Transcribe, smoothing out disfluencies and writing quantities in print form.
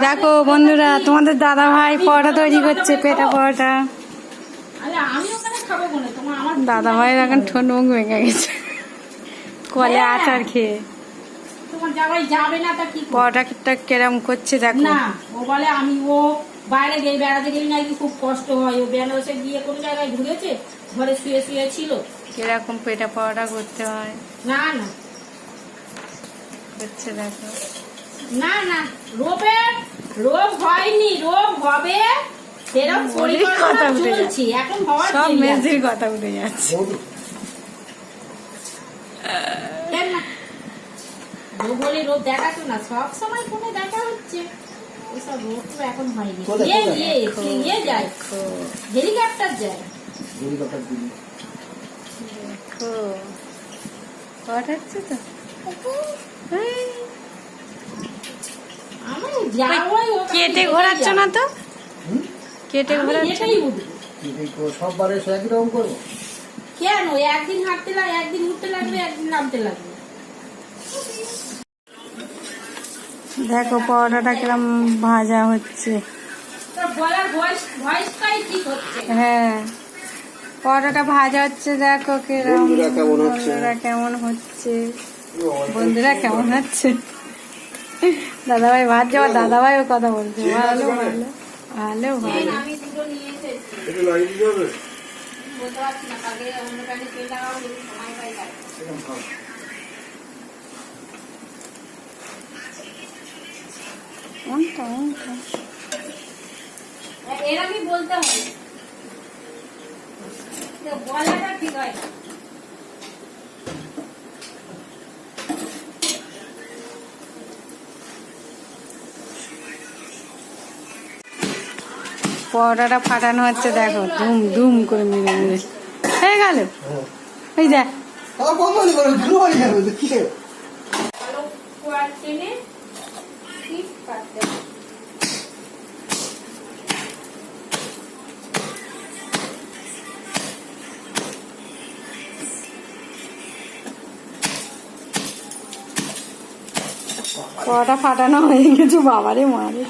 দেখো বন্ধুরা, তোমাদের দাদা ভাই পরোটা তৈরি করছে, পেটা পরোটা। দাদা ভাইয়ের এখন ঠোঁট মুখ ভেঙে গেছে কলে আচার খেয়ে। পরোটাটা কেরম করছে দেখো। না ও বলে ও বাইরে গিয়ে বেড়াতে গেলে নাকি খুব কষ্ট হয়। ও বেনারসে গিয়ে কোন জায়গায় ঘুরেছে, ঘরে শুয়ে শুয়ে ছিল। কিরকম পেটা পরোটা করতে হয় না না করছে দেখো। না না রোগ হয়নি, রোগ হবে সেরকম পরিকল্পনা চলছে এখন। হওয়ার সব মেজির কথা উঠে যাচ্ছে। রোগ হলে রোগ দেখাতো না, সব সময় ফোনে দেখা হচ্ছে। ওইসব রোগ তো এখন হয়নি। যায় হেলিকপ্টার যায়। দেখো পরোটা হচ্ছে তো। কেটে ঘোরাচ্ছ না তো? কেটে ঘোরাচ্ছ সববারে একই রকম করবো কেন? একদিন হাঁটতে লাগবে, একদিন উঠতে লাগবে, একদিন নামতে লাগবে। দেখো পরোটাটা কিরম ভাজা হচ্ছে। হ্যাঁ পরোটাটা ভাজা হচ্ছে দেখো কিরম। কেমন হচ্ছে বন্ধুরা, কেমন হচ্ছে? দাদাভাই ভাত যাওয়া, দাদাভাইও কথা বলছে। ভালো ভালো ভালো ভালো। আমি দুটো নিয়ে এসেছি, বলতে পারছি না কালকে অন্য কাজে তেল লাগাবো যদি সময় পাই। এরকমই বলতে হয়, বলাটা ঠিক হয় না। পরোটাটা ফাটানো হচ্ছে দেখো, ধুম ধুম করে মেরে মেরে হয়ে গেল। এই দেখ পরোটা ফাটানো হয়ে গেছে। বাবারে মারে।